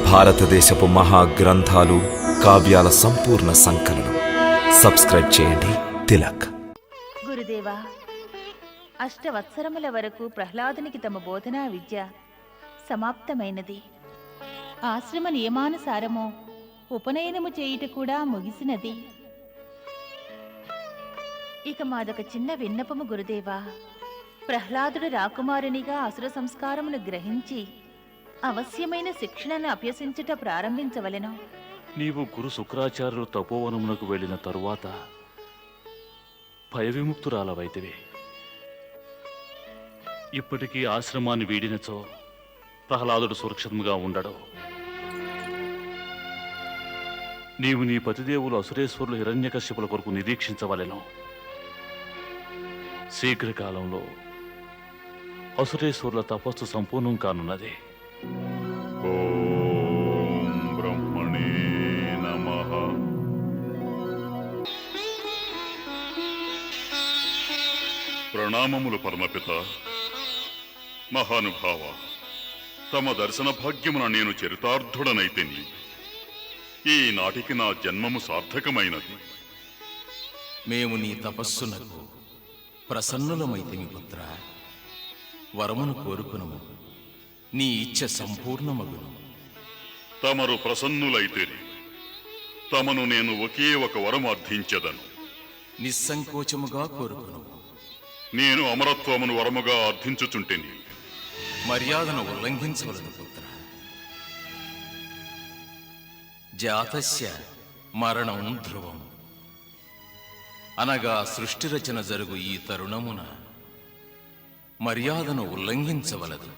భారతదేశపు మహాగ్రంథాలు, కావ్యాల సంపూర్ణ సంకలనం. సబ్స్క్రైబ్ చేయండి. తిలక్. గురుదేవా, అష్టవత్సరముల వరకు ప్రహ్లాదునికి తమ బోధనా విద్య సమాప్తమైనది. ఆశ్రమ నియమానుసారము ఉపనయనము చేయుట కూడా ముగిసినది. ఇక మాదొక చిన్న విన్నపము గురుదేవా. ప్రహ్లాదుడు రాకుమారునిగా అసుర సంస్కారమును గ్రహించి అవశ్యమైన శిక్షణను అభ్యసించుట ప్రారంభించవలెను. నీవు గురు శుక్రాచార్యులు తపోవనమునకు వెళ్ళిన తరువాత భయవిముక్తురాలవైతివే. ఇప్పటికీ ఆశ్రమాన్ని వీడినచో ప్రహ్లాదుడు సురక్షితంగా ఉండడు. నీవు నీ పతిదేవులు అసురేశ్వరులు హిరణ్యకశ్యపుల కొరకు నిరీక్షించవలెను. శీఘ్రకాలంలో అసురేశ్వరుల తపస్సు సంపూర్ణం కానున్నది. ఓం బ్రహ్మణే నమః. ప్రణామములు పరమపిత. మహానుభావ, తమ దర్శన భాగ్యమున నేను చరితార్థుడనైతిని. ఈనాటికి నా జన్మము సార్థకమైనది. మేము నీ తపస్సునకు ప్రసన్నులమైతిమి పుత్ర. వరమును కోరుకును, నీ ఇచ్చ సంపూర్ణమగును. తమరు ప్రసన్నులైతిరి. తమను నేను ఒకే ఒక వరము అర్థించెదను. నిస్సంకోచముగా కోరుకును. నేను అమరత్వమును వరముగా అర్థించుచుంటిని. మర్యాదను ఉల్లంఘించవలదు పుత్ర. జాతస్య మరణం ధ్రువం అనగా సృష్టి రచన జరుగు ఈ తరుణమున మర్యాదను ఉల్లంఘించవలదు.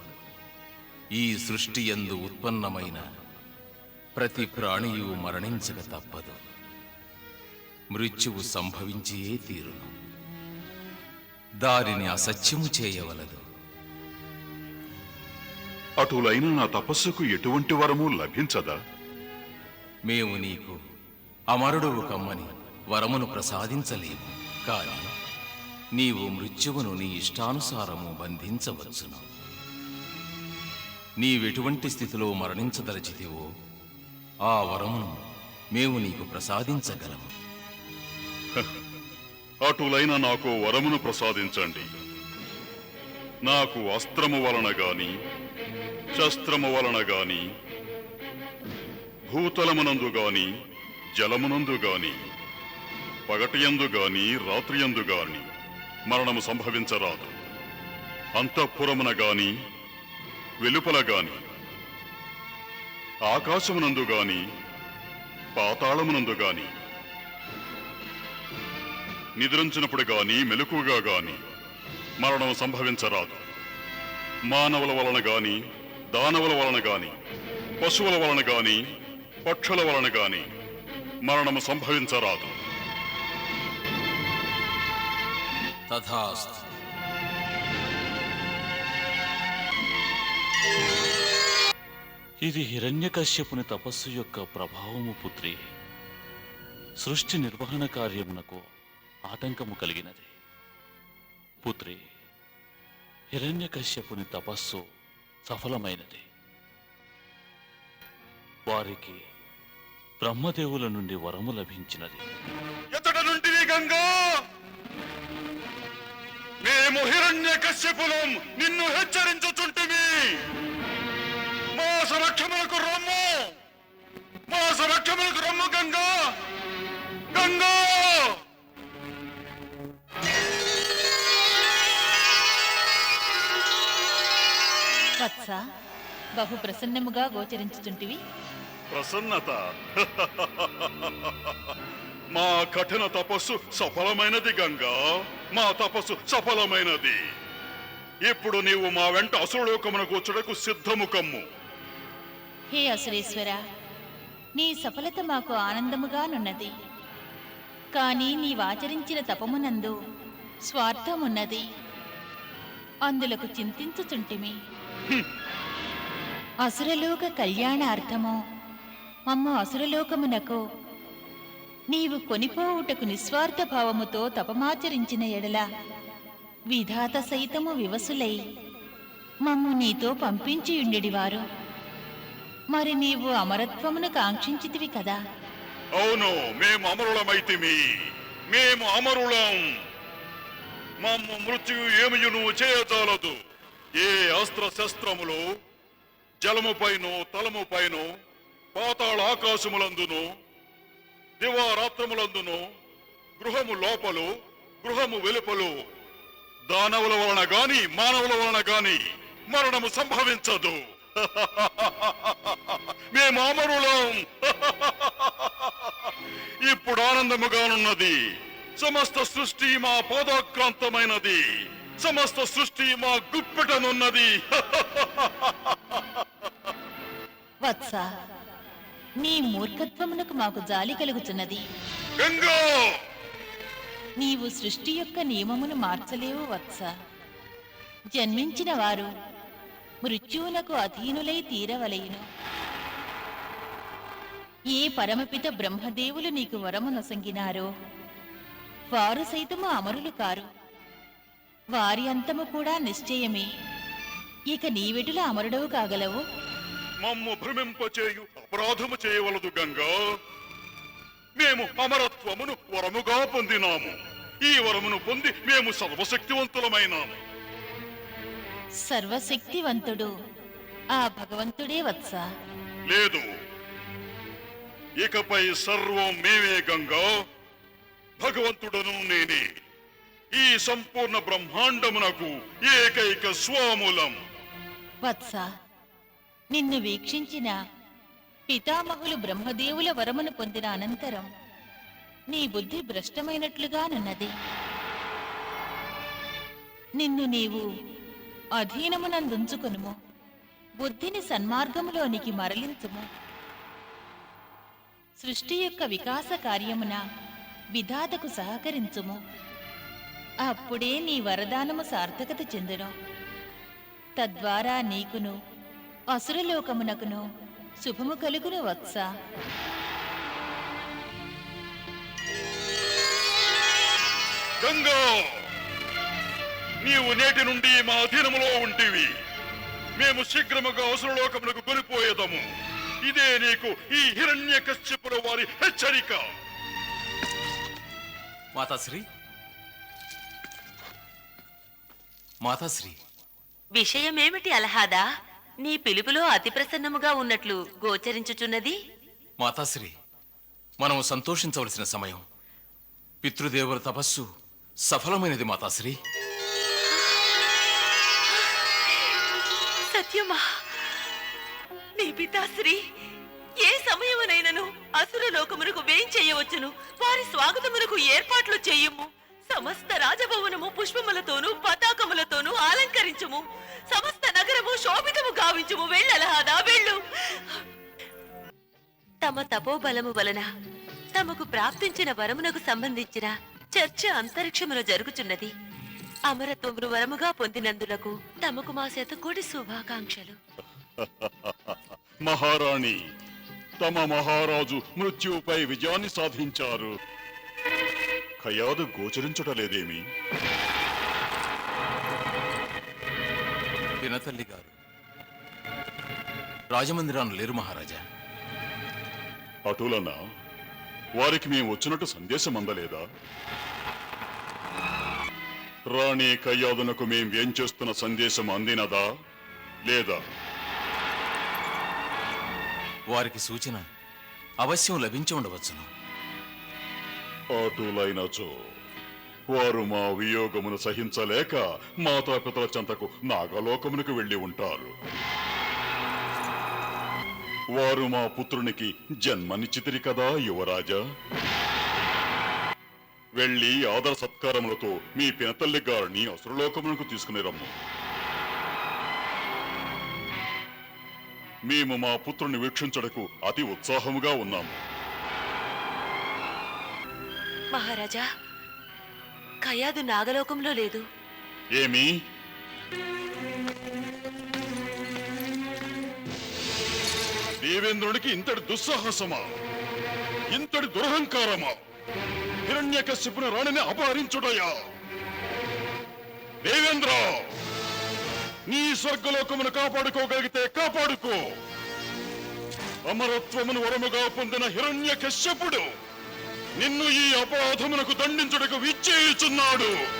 ఈ సృష్టి యందు ఉత్పన్నమైన ప్రతి ప్రాణియు మరణించక తప్పదు. మృత్యువు సంభవించియే తీరును. దారిని అసత్యము చేయవలదు. అటులైన నా తపస్సుకు ఎటువంటి వరము లభించదా? మేము నీకు అమరుడువు కమ్మని వరమును ప్రసాదించలేము. కాని నీవు మృత్యువును నీ ఇష్టానుసారము బంధించవచ్చును. నీవెటువంటి స్థితిలో మరణించదలచితివో ఆ వరమును మేము నీకు ప్రసాదించగలము. అటులైన నాకు వరమును ప్రసాదించండి. నాకు అస్త్రము వలన గాని శస్త్రము వలన గాని భూతలమునందు గాని జలమునందు గాని పగటియందు గాని రాత్రియందు గాని మరణము సంభవించరాదు. అంతఃపురమున గాని వెలుపల గాని ఆకాశమునందు గాని పాతాళమునందు గాని నిద్రించినప్పుడు గాని మెలకుగా గాని మరణం సంభవించరాదు. మానవుల వలన గాని దానవుల వలన గాని పశువుల వలన గాని పక్షుల వలన గాని మరణము సంభవించరాదు. తథాస్తు. ఇది హిరణ్యకశ్యపుని తపస్సు యొక్క ప్రభావము పుత్రి. సృష్టి నిర్వహణ కార్యమునకు ఆటంకము కలిగినది. పుత్రి, హిరణ్యకశ్యపుని తపస్సు సఫలమైనది. వారికి బ్రహ్మదేవుల నుండి వరము లభించినది. ఎతడ నుండి గంగా, మేము హిరణ్యకశ్యపులం నిన్ను హెచ్చరించుచుంటిమి. మా సమక్షములకు రమ్ము, మా సమక్షములకు రమ్ము గంగా, గంగా. వత్స, బహు ప్రసన్నముగా గోచరించుచుంటివి. ప్రసన్నత? మా కఠిన తపస్సు సఫలమైనది గంగా, మా తపస్సు సఫలమైనది. ఇప్పుడు నీవు మా వెంట అసురలోకమునకు వచ్చుటకు సిద్ధము కమ్ము. హే అసురేశ్వర, నీ సఫలత మాకు ఆనందముగానున్నది. కానీ నీవాచరించిన తపమునందు స్వార్థమున్నది. అందులకు చింతించుచుంటిమి. అసురలోక కళ్యాణార్థము మమ్మ అసురలోకమునకు నీవు కొనిపోవుటకు నిస్వార్థ భావముతో తపమాచరించిన ఎడల విధాత సైతము వివసులై మమ్ము నీతో పంపించియుండెడివారు. మరి నీవు అమరత్వమును కాంక్షించితివి కదా. అవును, మేము అమరులమైతిమి. మేము అమరులం. మమ్ము మృత్యు ఏమియును చేయజాలదు. ఏ అస్త్ర శస్త్రములు జలముపైను తలముపైను పాతాళ ఆకాశములందును దివారాత్రములందును గృహము లోపలు గృహము వెలుపలు దానవుల వలన గాని మానవుల వలన గాని మరణము సంభవించదు. మేము అమరులం. ఇప్పుడు ఆనందముగానున్నది. సమస్త సృష్టి మా పాదాక్రాంతమైనది. సమస్త సృష్టి మా గుప్పెటనున్నది. వత్స, నీ మూర్ఖత్వమునకు మాకు జాలి కలుగుతున్నది. గంగా, నీవు సృష్టి యొక్క నియమమును మార్చలేవు వత్స. జన్మించిన వారు మృత్యువునకు అధీనులై తీరవలయును. ఏ పరమపిత బ్రహ్మదేవులు నీకు వరము నొసంగినారో వారు సైతము అమరులు కారు. వారి అంతము కూడా నిశ్చయమే. ఇక నీవెటుల అమరుడవు కాగలవు? మమ్ము భ్రమింపచేయు అపరాధము చేయవలదు గంగా. మేము అమరత్వమును వరముగా పొందినాము. ఈ వరమును పొంది మేము సర్వశక్తివంతులమైనాము. సర్వశక్తివంతుడు ఆ భగవంతుడే వత్స. లేదు, ఇకపై సర్వం మేమే గంగా. భగవంతుడను నేనే. ఈ సంపూర్ణ బ్రహ్మాండమునకు ఏకైక స్వాములం. వత్స, నిన్ను వీక్షించిన పితామహులు బ్రహ్మదేవుల వరమును పొందిన అనంతరం నీ బుద్ధి భ్రష్టమైనట్లుగానున్నది. నిన్ను నీవు అధీనమునందుంచుకొనుము. బుద్ధిని సన్మార్గములోనికి మరలించుము. సృష్టి యొక్క వికాస కార్యమున విధాతకు సహకరించుము. అప్పుడే నీ వరదానము సార్థకత చెందును. తద్వారా నీకును అసురలోకమునకును శుభము కలుగును వత్స. గంగా, నీవు నేటి నుండి మా అధీనములో ఉంటివి. మేము శీఘ్రముగా అసురలోకమునకు కొనిపోయేదము. ఇదే నీకు ఈ హిరణ్యకశ్యపుల వారి హెచ్చరిక. మాతాశ్రీ, మాతాశ్రీ, విషయమేమిటి అలహాదా? నీ పిలుపులో అతి ప్రసన్నముగా ఉన్నట్లు గోచరించుచున్నది. మాతాశ్రీ, మనం సంతోషించవలసిన సమయం. పితృదేవుల తపస్సు సఫలమైనది మాతాశ్రీ. సత్యమా? నీ పితాశ్రీ ఏ సమయమునైనను అసురలోకమునకు వేయించేయవచ్చును. వారి స్వాగతమునకు ఏర్పాట్లు చేయుము. సమస్త రాజభవనము పుష్పములతోనూ పతాకములతోనూ అలంకరించుము. సమస్త నగరము శోభితము గావించుము. వెళ్ళలహాదా, వెళ్ళు. తమ తపోబలము వలన తమకు ప్రాప్తించిన వరమునకు సంబంధించిన చర్చ అంతరిక్షములో జరుగుచున్నది. అమరత్వమును వరముగా పొందినందులకు తమకు మా శతకోటి శుభాకాంక్షలు. మహారాణి, తమ మహారాజు మృత్యుపై విజయాన్ని సాధించారు. ఖయాదు గోచరించటలేదేమి? పినతల్లి గారు రాజమందిరాను లేరు మహారాజా. అటులనా? వారికి మేము వచ్చినట్టు సందేశం అందలేదా? రాణి కయ్యాదునకు మేం ఏం చేస్తున్న సందేశం అందినదా లేదా? వారికి సూచన అవశ్యం లభించి ఉండవచ్చును. అటులైనచో వారు మా వియోగమును సహించలేక మాతాపితల చెంతకు నాగలోకమునకు వెళ్లి ఉంటారు. వారు మా పుత్రునికి జన్మనిచ్చితిరి కదా యువరాజా. వెళ్లి ఆదర సత్కారములతో మీ పినతల్లి గారిని అసురలోకమునకు తీసుకుని రమ్ము. మేము మా పుత్రుని వీక్షించడకు అతి ఉత్సాహముగా ఉన్నాము. మహారాజా, ఖయాదు నాగలోకంలో లేదు. ఏమి? దేవేంద్రుడికి ఇంతటి దుస్సాహసమా? ఇంతటి దురహంకారమా? హిరణ్యకశిపుని రాణిని అపహరించుటయా? దేవేంద్ర, నీ స్వర్గలోకమును కాపాడుకోగలిగితే కాపాడుకో. అమరత్వమును వరముగా పొందిన హిరణ్యకశ్యపుడు నిన్ను ఈ అపరాధమునకు దండించుటకు విచ్చేయుచున్నాడు.